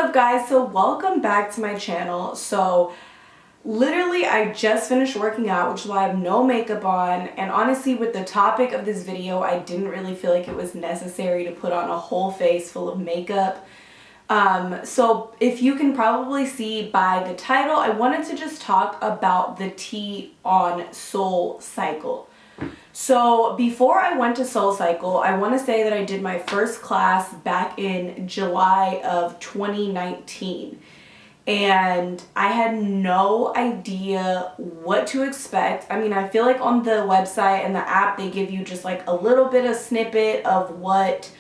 up guys? So welcome back to my channel. So literally I just finished working out, which is why I have no makeup on, and honestly with the topic of this video I didn't really feel like it was necessary to put on a whole face full of makeup. So if you can probably see by the title, I wanted to just talk about the tea on SoulCycle. So before I went to SoulCycle, I want to say that I did my first class back in July of 2019. And I had no idea what to expect. I mean, I feel like on the website and the app, they give you just like a little bit of snippet of what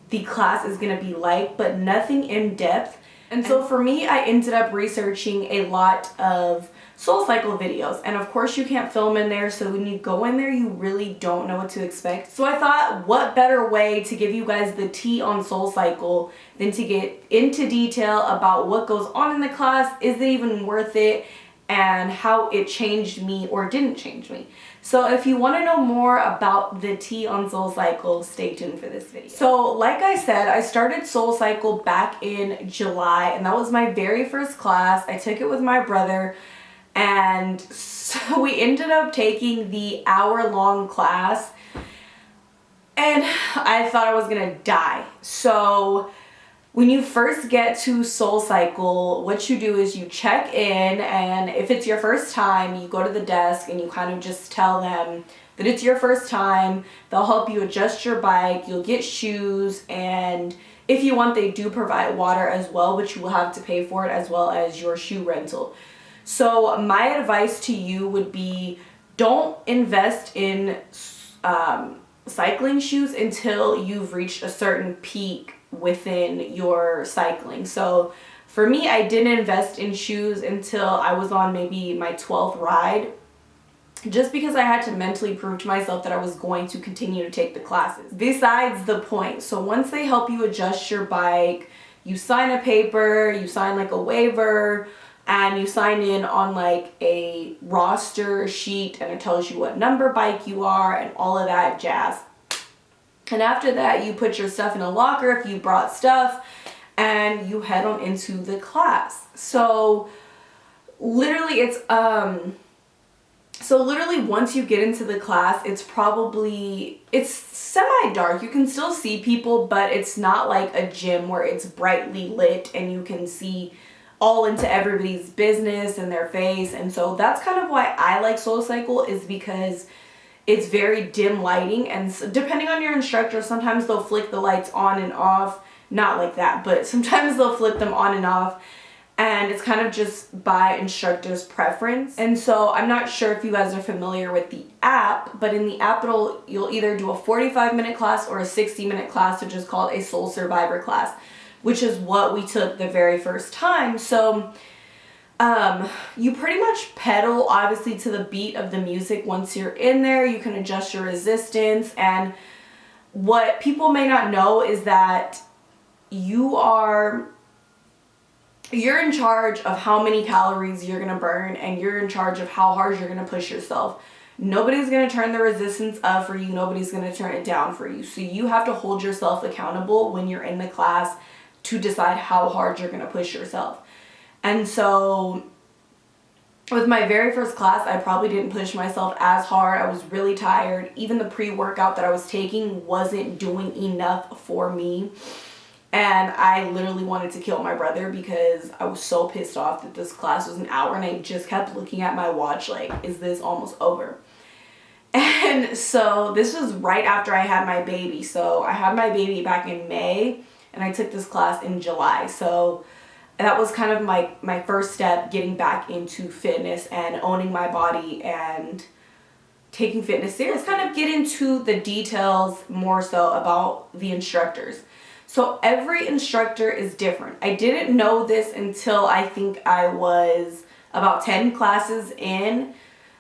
the class is going to be like, but nothing in depth. And so for me, I ended up researching a lot of SoulCycle videos, and of course you can't film in there, so when you go in there you really don't know what to expect. So I thought, what better way to give you guys the tea on SoulCycle than to get into detail about what goes on in the class, is it even worth it, and how it changed me or didn't change me. So if you want to know more about the tea on SoulCycle, stay tuned for this video. So like I said, I started SoulCycle back in July, and that was my very first class. I took it with my brother. And so we ended up taking the hour-long class, and I thought I was gonna die. So when you first get to SoulCycle, what you do is you check in, and if it's your first time, you go to the desk and you kind of just tell them that it's your first time. They'll help you adjust your bike, you'll get shoes, and if you want, they do provide water as well, but you will have to pay for it, as well as your shoe rental. So my advice to you would be, don't invest in cycling shoes until you've reached a certain peak within your cycling. So for me, I didn't invest in shoes until I was on maybe my 12th ride, just because I had to mentally prove to myself that I was going to continue to take the classes. Besides the point, so once they help you adjust your bike, you sign a paper, you sign like a waiver, and you sign in on like a roster sheet, and it tells you what number bike you are and all of that jazz. And after that, you put your stuff in a locker if you brought stuff, and you head on into the class. So literally it's once you get into the class, it's semi-dark. You can still see people, but it's not like a gym where it's brightly lit and you can see all into everybody's business and their face. And so that's kind of why I like SoulCycle, is because it's very dim lighting, and so depending on your instructor, sometimes they'll flick the lights on and off. Not like that, but sometimes they'll flip them on and off, and it's kind of just by instructor's preference. And so I'm not sure if you guys are familiar with the app, but in the app you'll either do a 45-minute class or a 60-minute class, which is called a Soul Survivor class, which is what we took the very first time. So you pretty much pedal obviously to the beat of the music. Once you're in there, you can adjust your resistance, and what people may not know is that you're in charge of how many calories you're gonna burn, and you're in charge of how hard you're gonna push yourself. Nobody's gonna turn the resistance up for you, nobody's gonna turn it down for you. So you have to hold yourself accountable when you're in the class to decide how hard you're gonna push yourself. And so with my very first class, I probably didn't push myself as hard. I was really tired. Even the pre-workout that I was taking wasn't doing enough for me. And I literally wanted to kill my brother because I was so pissed off that this class was an hour, and I just kept looking at my watch like, is this almost over? And so this was right after I had my baby. So I had my baby back in May, and I took this class in July. So that was kind of my first step getting back into fitness and owning my body and taking fitness seriously. Let's kind of get into the details more so about the instructors. So every instructor is different. I didn't know this until I think I was about 10 classes in.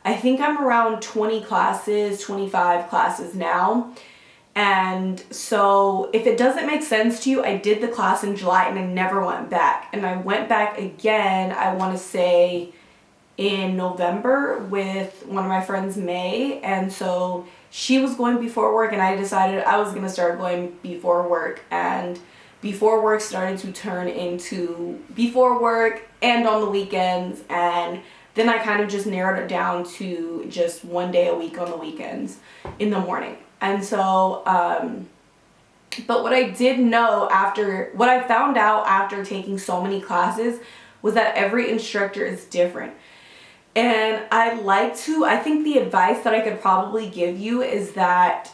I think I'm around 20 classes, 25 classes now. And so if it doesn't make sense to you, I did the class in July and I never went back. And I went back again, I want to say in November with one of my friends, May. And so she was going before work, and I decided I was going to start going before work. And before work started to turn into before work and on the weekends, and then I kind of just narrowed it down to just one day a week on the weekends in the morning. And so, but what I did know what I found out after taking so many classes was that every instructor is different. And I think the advice that I could probably give you is that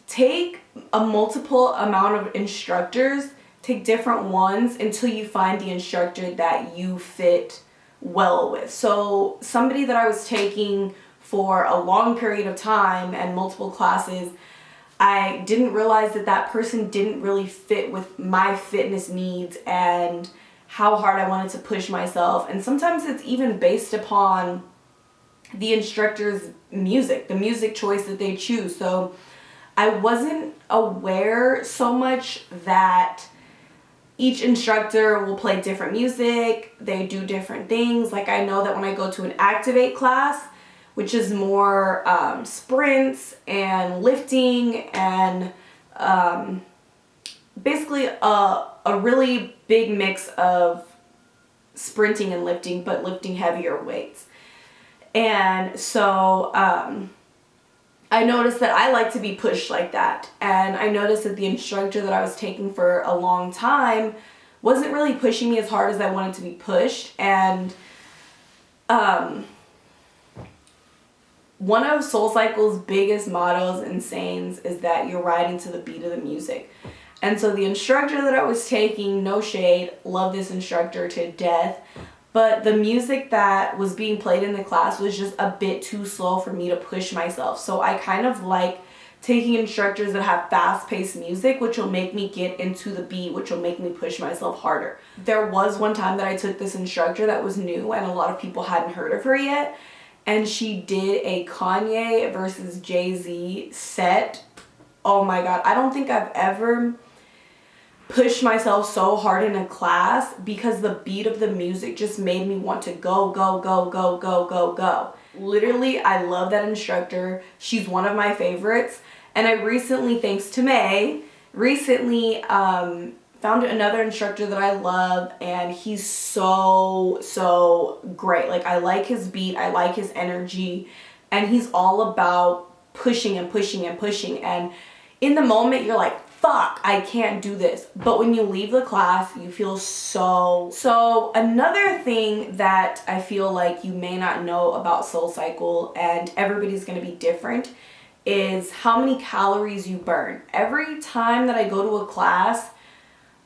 take a multiple amount of instructors, take different ones until you find the instructor that you fit well with. So somebody that I was taking for a long period of time and multiple classes, I didn't realize that person didn't really fit with my fitness needs and how hard I wanted to push myself. And sometimes it's even based upon the instructor's music, the music choice that they choose. So I wasn't aware so much that each instructor will play different music, they do different things. Like I know that when I go to an Activate class, which is more sprints and lifting and basically a really big mix of sprinting and lifting, but lifting heavier weights. And so I noticed that I like to be pushed like that. And I noticed that the instructor that I was taking for a long time wasn't really pushing me as hard as I wanted to be pushed. And one of SoulCycle's biggest mottos and sayings is that you're riding to the beat of the music. And so the instructor that I was taking, no shade, love this instructor to death, but the music that was being played in the class was just a bit too slow for me to push myself. So I kind of like taking instructors that have fast-paced music, which will make me get into the beat, which will make me push myself harder. There was one time that I took this instructor that was new and a lot of people hadn't heard of her yet, and she did a Kanye versus Jay-Z set. Oh my God, I don't think I've ever pushed myself so hard in a class because the beat of the music just made me want to go, go, go, go, go, go, go. Literally, I love that instructor. She's one of my favorites. And I recently, thanks to May, found another instructor that I love, and he's so great. Like, I like his beat, I like his energy, and he's all about pushing and pushing and pushing. And in the moment, you're like, fuck, I can't do this. But when you leave the class, you feel so. Another thing that I feel like you may not know about SoulCycle, and everybody's gonna be different, is how many calories you burn. Every time that I go to a class,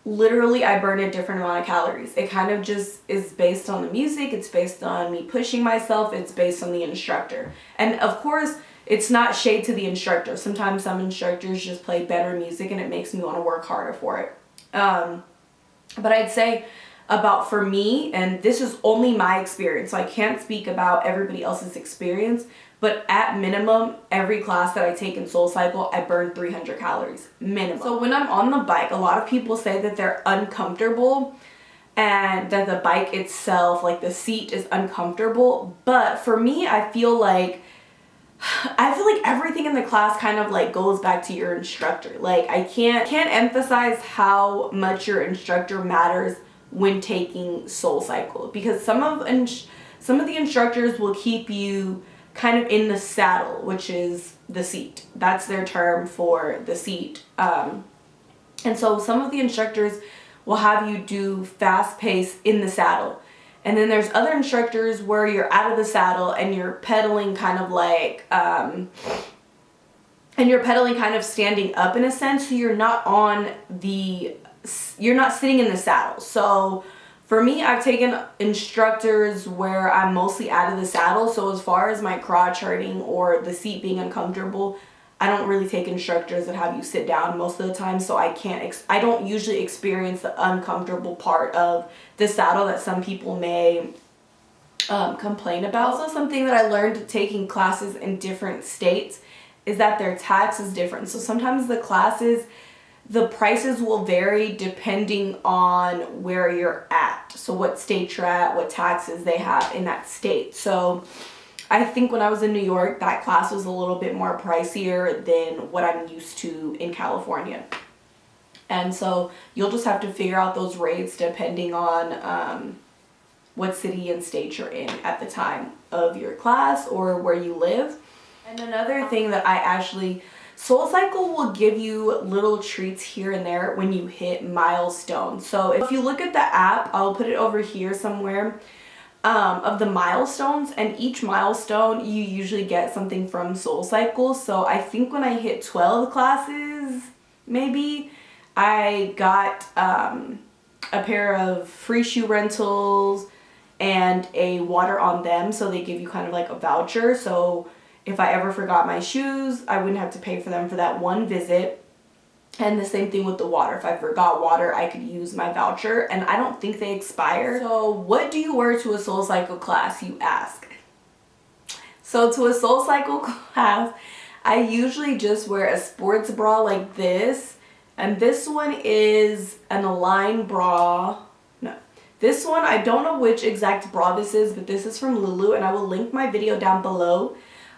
literally I burn a different amount of calories. It kind of just is based on the music, it's based on me pushing myself, it's based on the instructor. And of course, it's not shade to the instructor. Sometimes some instructors just play better music and it makes me want to work harder for it. But I'd say for me, and this is only my experience, so I can't speak about everybody else's experience, but at minimum, every class that I take in SoulCycle, I burn 300 calories, minimum. So when I'm on the bike, a lot of people say that they're uncomfortable and that the bike itself, like the seat, is uncomfortable. But for me, I feel like everything in the class kind of like goes back to your instructor. Like I can't emphasize how much your instructor matters when taking SoulCycle, because some of the instructors will keep you kind of in the saddle, which is the seat. That's their term for the seat. And so some of the instructors will have you do fast pace in the saddle. And then there's other instructors where you're out of the saddle and you're pedaling kind of like, and you're pedaling kind of standing up in a sense, so you're not sitting in the saddle. So for me, I've taken instructors where I'm mostly out of the saddle. So as far as my crotch hurting or the seat being uncomfortable, I don't really take instructors that have you sit down most of the time, so I don't usually experience the uncomfortable part of the saddle that some people may complain about. Also, something that I learned taking classes in different states is that their tax is different. So sometimes the prices will vary depending on where you're at. So what state you're at, what taxes they have in that state. So I think when I was in New York, that class was a little bit more pricier than what I'm used to in California. And so you'll just have to figure out those rates depending on what city and state you're in at the time of your class or where you live. And another thing that I actually, SoulCycle will give you little treats here and there when you hit milestones. So if you look at the app, I'll put it over here somewhere, of the milestones, and each milestone you usually get something from SoulCycle. So I think when I hit 12 classes, maybe, I got a pair of free shoe rentals and a water on them, so they give you kind of like a voucher. So if I ever forgot my shoes, I wouldn't have to pay for them for that one visit. And the same thing with the water. If I forgot water, I could use my voucher, and I don't think they expire. So what do you wear to a SoulCycle class, you ask? So to a SoulCycle class, I usually just wear a sports bra like this. And this one is an Align bra. No, this one, I don't know which exact bra this is, but this is from Lulu, and I will link my video down below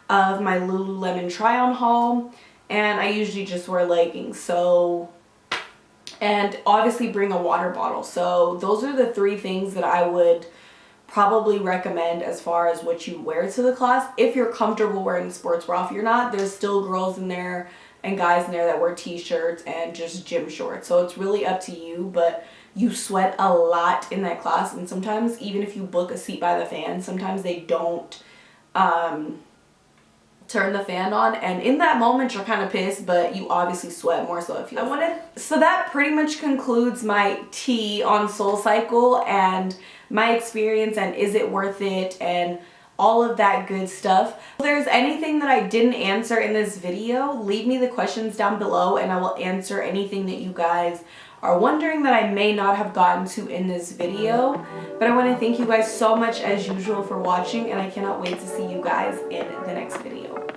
of my Lululemon try-on haul. And I usually just wear leggings, so, and obviously bring a water bottle. So those are the 3 things that I would probably recommend as far as what you wear to the class, if you're comfortable wearing the sports bra. If you're not, there's still girls in there and guys in there that wear t-shirts and just gym shorts. So it's really up to you, but you sweat a lot in that class, and sometimes even if you book a seat by the fan, sometimes they don't turn the fan on, and in that moment you're kind of pissed, but you obviously sweat more so if you so that pretty much concludes my tea on SoulCycle and my experience and is it worth it and all of that good stuff. If there's anything that I didn't answer in this video, leave me the questions down below and I will answer anything that you guys are wondering that I may not have gotten to in this video. But I want to thank you guys so much as usual for watching, and I cannot wait to see you guys in the next video.